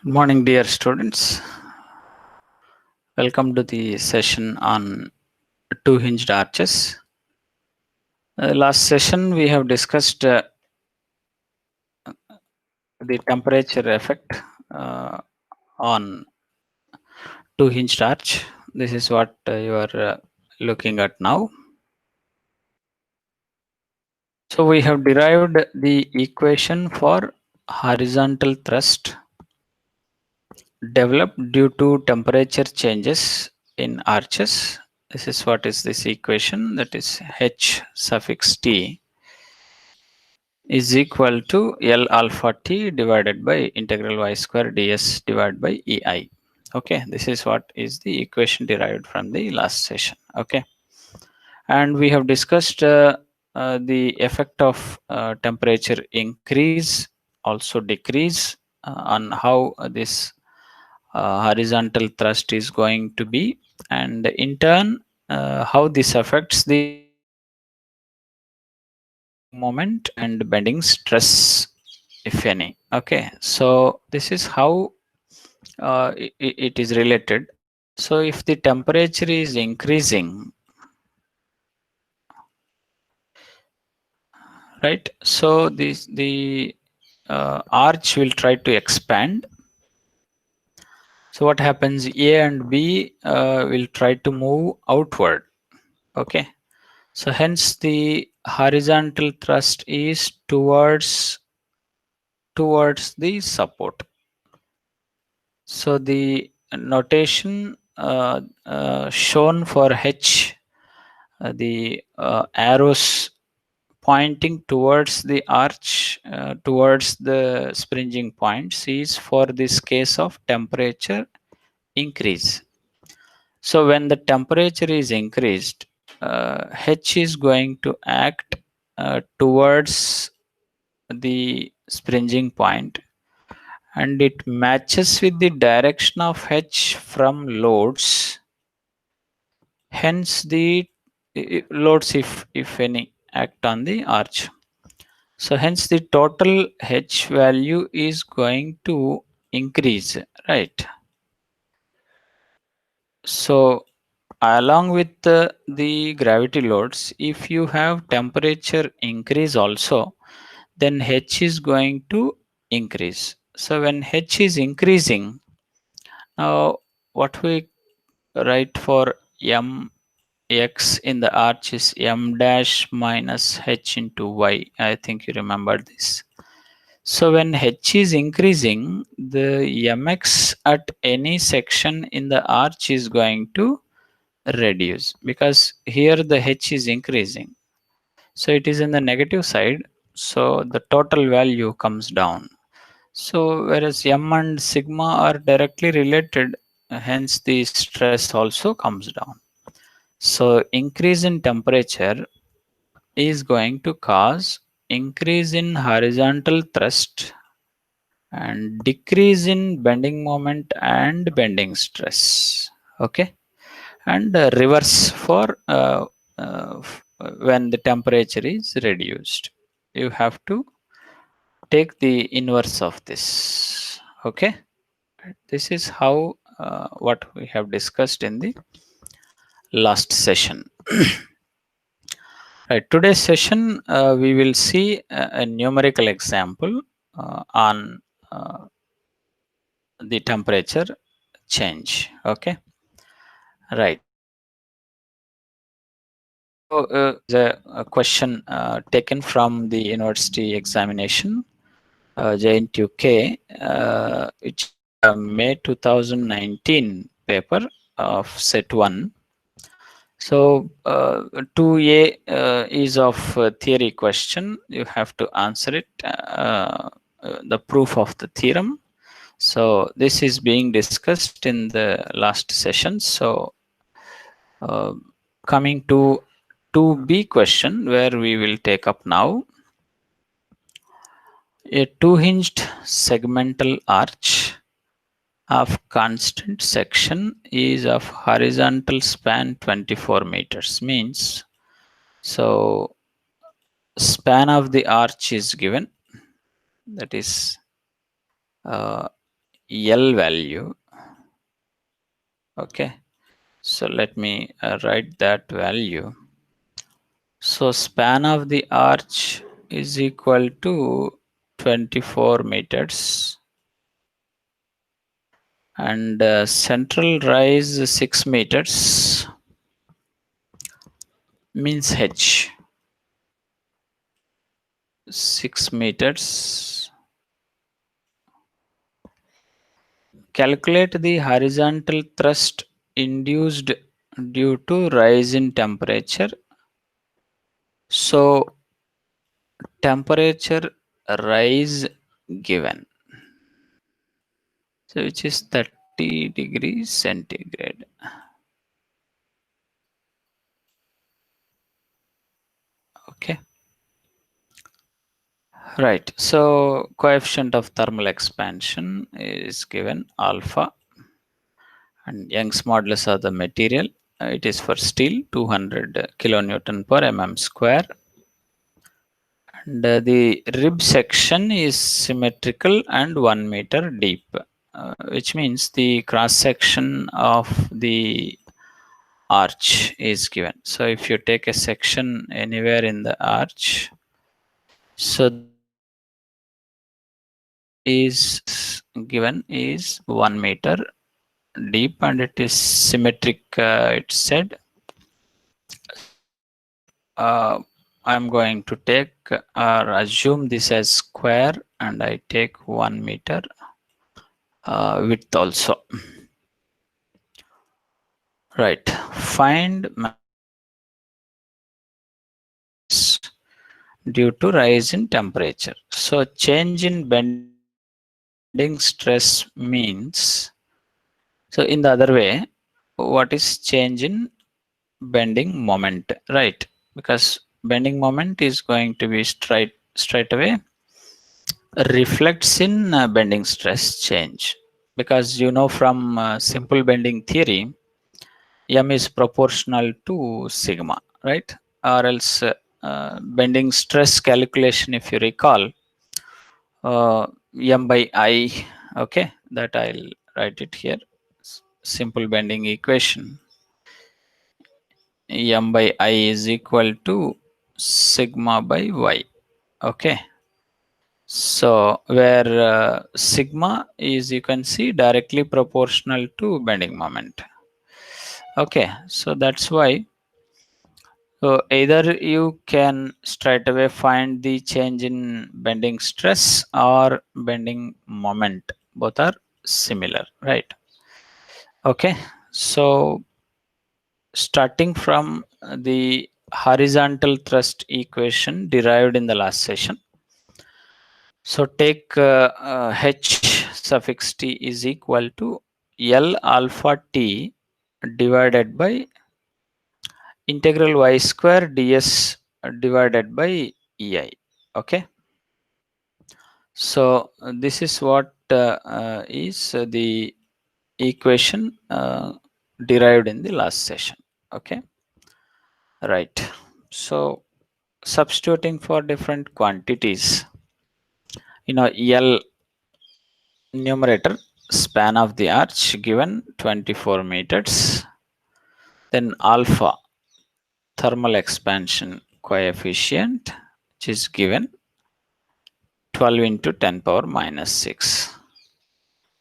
Good morning, dear students. Welcome to the session on two hinged arches. Last session, we have discussed the temperature effect on two hinged arch. This is what you are looking at now. So, we have derived the equation for horizontal thrust developed due to temperature changes in arches. This is what is this equation, that is H suffix T is equal to L alpha T divided by integral y square ds divided by EI. Okay, this is what is the equation derived from the last session. Okay, and we have discussed the effect of temperature increase, also decrease on how this horizontal thrust is going to be, and in turn how this affects the bending moment and bending stress, if any. Okay, so this is how it is related. So if the temperature is increasing, right, so the arch will try to expand. So what happens, A and B will try to move outward. Okay, so hence the horizontal thrust is towards the support. So the notation shown for H, the arrows pointing towards the arch, towards the springing points, is for this case of temperature increase. So when the temperature is increased, H is going to act towards the springing point, and it matches with the direction of H from loads. Hence the loads, if any, act on the arch. So hence the total H value is going to increase, right? So along with the gravity loads, if you have temperature increase also, then H is going to increase. So when H is increasing, now what we write for M x in the arch is M dash minus H into Y. I think you remember this. So when H is increasing, the Mx at any section in the arch is going to reduce, because here the H is increasing. So it is in the negative side. So the total value comes down. So whereas M and sigma are directly related, hence the stress also comes down. So increase in temperature is going to cause increase in horizontal thrust and decrease in bending moment and bending stress. Okay, and reverse for when the temperature is reduced. You have to take the inverse of this. Okay, this is how what we have discussed in the last session. Right, today's session we will see a numerical example on the temperature change. Okay, right. So a question taken from the university examination, JNTUK, which is May 2019 paper of set 1. So 2A is of theory question. You have to answer it, the proof of the theorem. So this is being discussed in the last session. So uh, coming to 2B question, where we will take up now. A two-hinged segmental arch of constant section is of horizontal span 24 meters. Means, so span of the arch is given, that is L value. Okay, so let me write that value. So span of the arch is equal to 24 meters, and central rise 6 meters means H 6 meters. Calculate the horizontal thrust induced due to rise in temperature. So temperature rise given, so which is 30 degrees centigrade. Okay, right. So coefficient of thermal expansion is given alpha, and Young's modulus of the material, it is for steel 200 kilonewton per mm square, and the rib section is symmetrical and 1 meter deep, which means the cross section of the arch is given. So if you take a section anywhere in the arch, so the is given is 1 meter deep and it is symmetric, it said. So I'm going to take or assume this as square, and I take 1 meter width also. Right, find due to rise in temperature. So change in bending stress means, so in the other way, what is change in bending moment, right? Because bending moment is going to be straight away reflects in bending stress change, because you know from simple bending theory, m is proportional to sigma, right? Or else bending stress calculation, if you recall, m by I, okay, that I'll write it here. Simple bending equation, m by I is equal to sigma by y. Okay, so where sigma is, you can see, directly proportional to bending moment. Okay, so that's why, so either you can straight away find the change in bending stress or bending moment, both are similar, right? Okay, so starting from the horizontal thrust equation derived in the last session. So take H suffix T is equal to L alpha T divided by integral y square ds divided by EI. Okay. So this is what is the equation derived in the last session. Okay. Right. So substituting for different quantities, L numerator, span of the arch given 24 meters, then alpha, thermal expansion coefficient, which is given 12 into 10 power minus 6.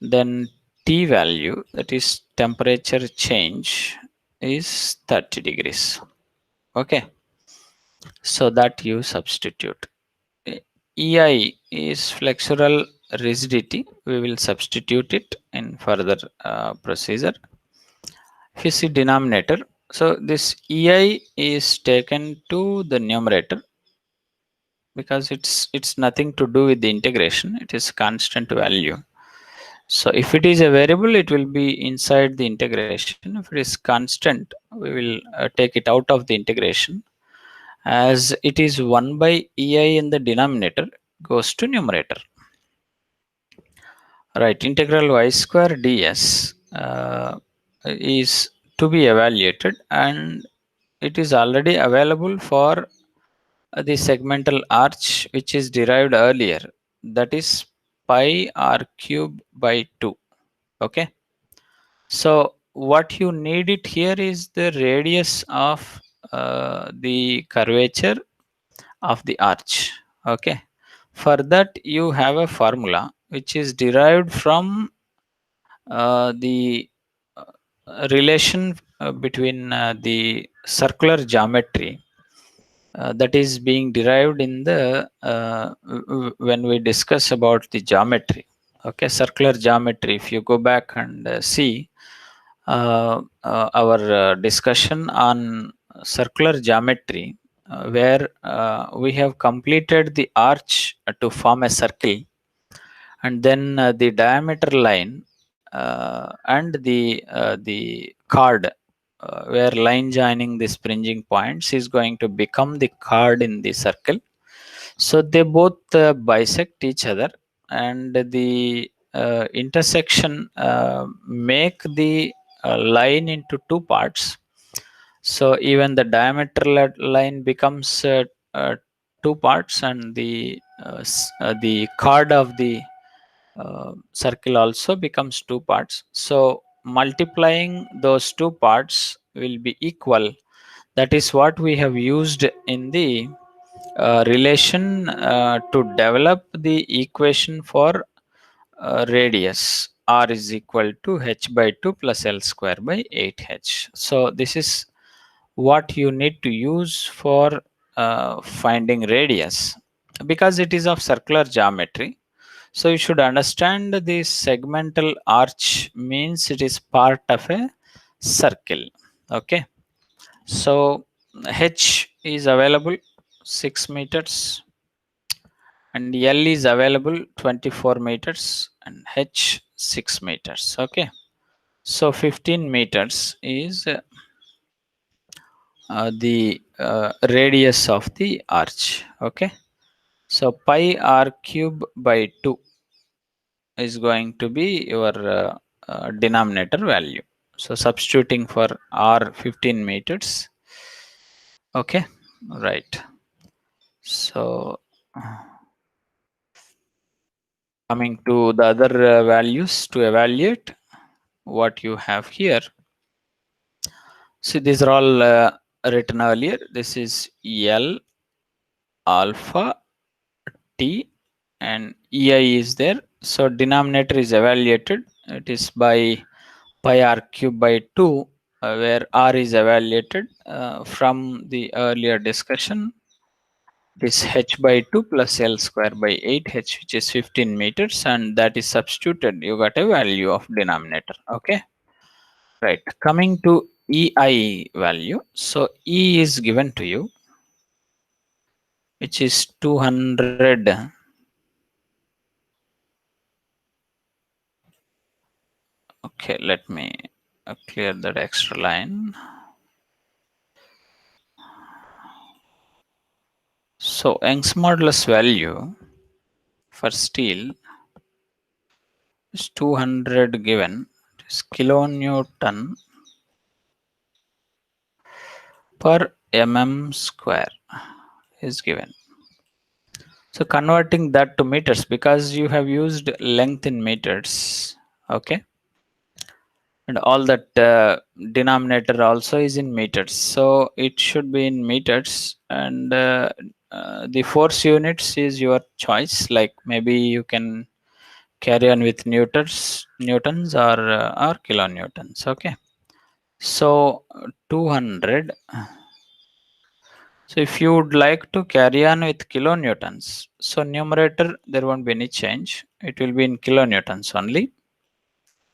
Then T value, that is temperature change, is 30 degrees. Okay, so that you substitute. EI is flexural rigidity. We will substitute it in further procedure. If you see denominator, so this EI is taken to the numerator because it's nothing to do with the integration. It is constant value. So if it is a variable, it will be inside the integration. If it is constant, we will take it out of the integration, as it is 1 by EI in the denominator goes to numerator. Right, integral y square ds is to be evaluated, and it is already available for the segmental arch which is derived earlier, that is pi r cube by 2. Okay. So what you need it here is the radius of the curvature of the arch. Okay. For that you have a formula which is derived from the relation between the circular geometry that is being derived in the when we discuss about the geometry. Okay, circular geometry. If you go back and see our discussion on circular geometry, where we have completed the arch to form a circle, and then the diameter line and the chord where line joining the springing points is going to become the chord in the circle. So they both bisect each other, and the intersection make the line into two parts. So even the diameter line becomes two parts, and the chord of the circle also becomes two parts. So multiplying those two parts will be equal. That is what we have used in the relation to develop the equation for radius r is equal to h by 2 plus l square by 8h. So this is what you need to use for finding radius, because it is of circular geometry. So you should understand this segmental arch means it is part of a circle. Okay. So h is available 6 meters, and L is available 24 meters, and H 6 meters. Okay. So 15 meters is the radius of the arch. Okay. So pi r cube by 2 is going to be your denominator value. So substituting for r 15 meters. Okay. Right. So coming to the other values to evaluate what you have here. See, these are all written earlier. This is L, alpha, T, and EI is there. So denominator is evaluated. It is by pi r cube by 2, where r is evaluated from the earlier discussion. This h by 2 plus l square by 8h, which is 15 meters, and that is substituted. You got a value of denominator. Okay. Right. Coming to EI value. So E is given to you, which is 200. Okay, let me clear that extra line. So Young's modulus value for steel is 200 given. It is kilonewton per mm square is given. So converting that to meters, because you have used length in meters. Okay. And all that denominator also is in meters, so it should be in meters. And the force units is your choice, like maybe you can carry on with newtons or kilonewtons. Okay. So 200. So if you would like to carry on with kilonewtons, so numerator there won't be any change, it will be in kilonewtons only.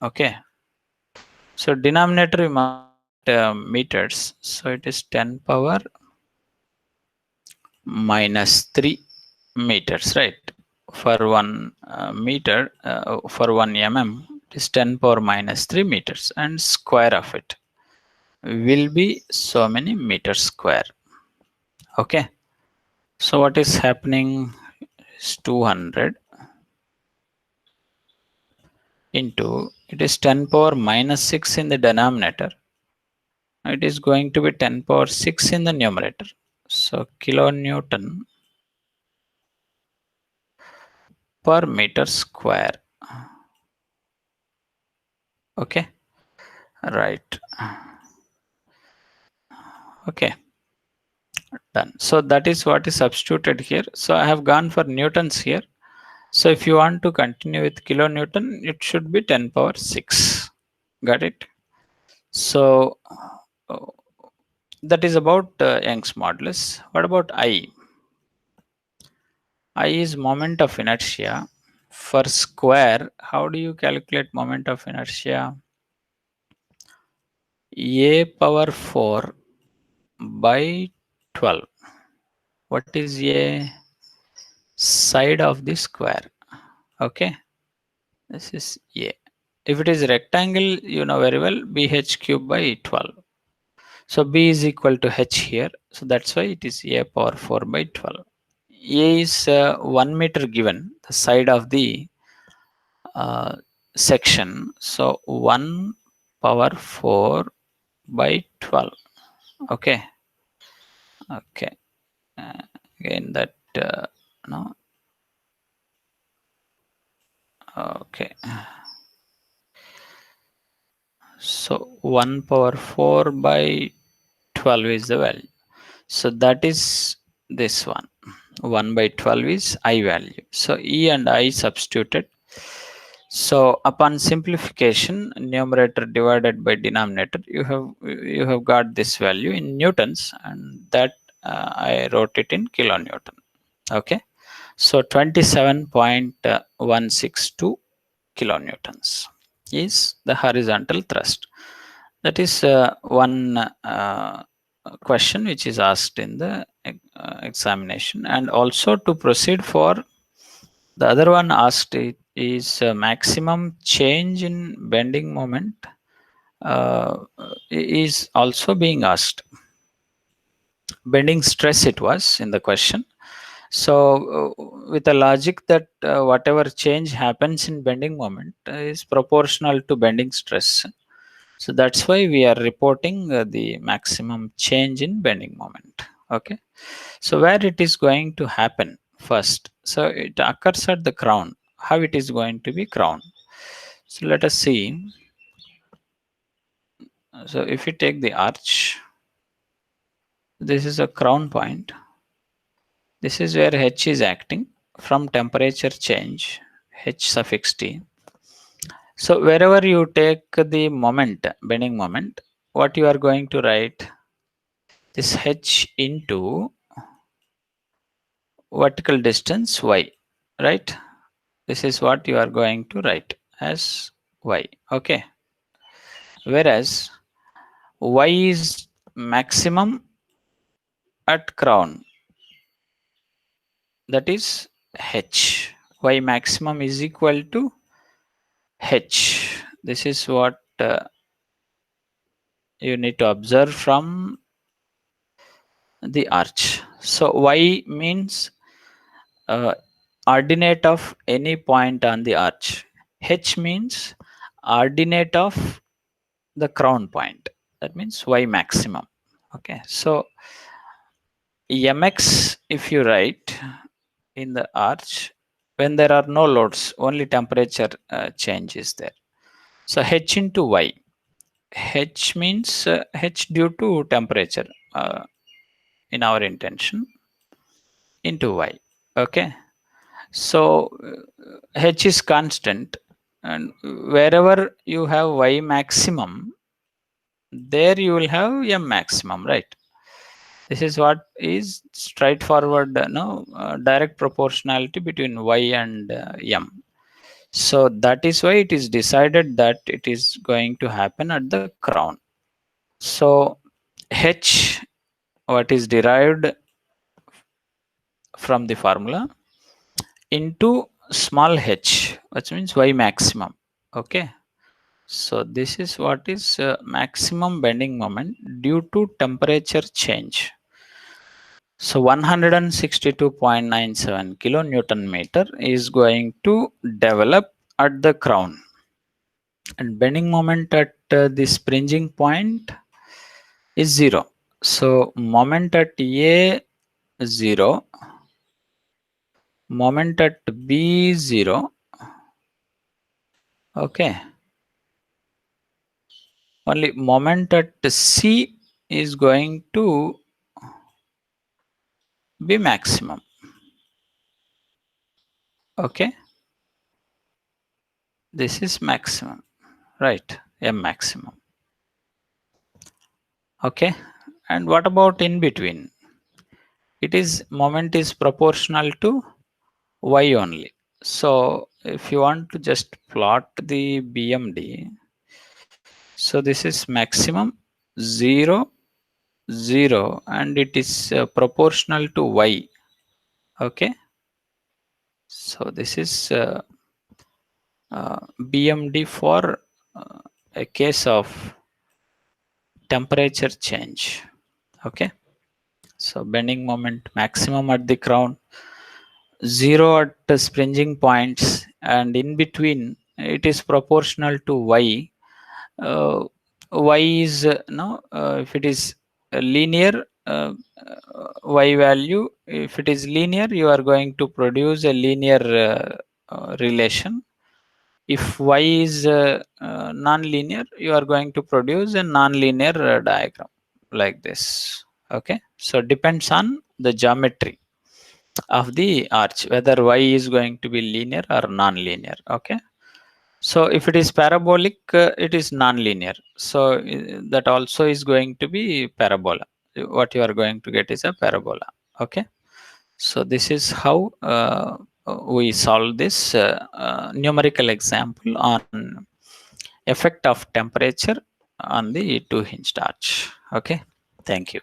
Okay. So denominator we must meters. So it is 10 power minus 3 meters, right? For 1 meter, for 1 mm, it is 10 power minus 3 meters, and square of it will be so many meters square. Okay. So what is happening is 200 into, it is 10 power minus 6 in the denominator. It is going to be 10 power 6 in the numerator. So kilonewton per meter square. Okay, right. Okay, done. So that is what is substituted here. So I have gone for newtons here. So if you want to continue with kilonewton, it should be 10 power 6. Got it? So uh, that is about Young's modulus. What about I? I is moment of inertia. For square, how do you calculate moment of inertia? A power 4 by 12. What is a side of the square? Okay, this is a. If it is rectangle, you know very well, bh cube by 12. So b is equal to h here. So that's why it is a power 4 by 12. A is 1 meter given, the side of the section. So 1 power 4 by 12. Okay. Okay. Again that no. Okay. So 1 power 4 by 12 is the value. So that is this one. 1 by 12 is I value. So E and I substituted. So upon simplification, numerator divided by denominator, you have got this value in newtons, and that I wrote it in kilonewton. Okay, so 27.162 kilonewtons is the horizontal thrust. That is one question which is asked in the examination. And also to proceed for the other one asked is maximum change in bending moment is also being asked. Bending stress it was in the question. So with the logic that whatever change happens in bending moment is proportional to bending stress. So that's why we are reporting the maximum change in bending moment. Okay. So where it is going to happen first. So it occurs at the crown. How it is going to be crown. So let us see. So if you take the arch, this is a crown point. This is where H is acting from temperature change, H suffix T. So wherever you take the moment, bending moment, what you are going to write this H into vertical distance y, right? This is what you are going to write as y. Okay. Whereas y is maximum at crown, that is h. Y maximum is equal to h. This is what you need to observe from the arch. So y means ordinate of any point on the arch. H means ordinate of the crown point. That means y maximum. Okay. So mx, if you write in the arch, when there are no loads, only temperature change is there. So h into y. H means h due to temperature in our intention into y. Okay. So h is constant, and wherever you have y maximum, there you will have m maximum, right? This is what is straightforward, direct proportionality between y and m. So that is why it is decided that it is going to happen at the crown. So h, what is derived from the formula, into small h, which means y maximum. Okay. So this is what is maximum bending moment due to temperature change. So 162.97 kilonewton meter is going to develop at the crown, and bending moment at the springing point is 0. So moment at A 0, moment at B0, okay, only moment at C is going to be maximum. Okay, this is maximum, right? A maximum. Okay, and what about in between? It is moment is proportional to y only. So if you want to just plot the BMD, so this is maximum 0, 0, and it is proportional to y. Okay, so this is BMD for a case of temperature change. Okay, so bending moment maximum at the crown, 0 at the springing points, and in between it is proportional to y. uh, y is no if it is linear, y value, if it is linear you are going to produce a linear relation. If y is non-linear you are going to produce a non-linear diagram like this. Okay, so depends on the geometry of the arch whether y is going to be linear or non-linear. Okay, so if it is parabolic, it is non-linear. So that also is going to be parabola. What you are going to get is a parabola. Okay. So this is how we solve this numerical example on effect of temperature on the two hinged arch. Okay. Thank you.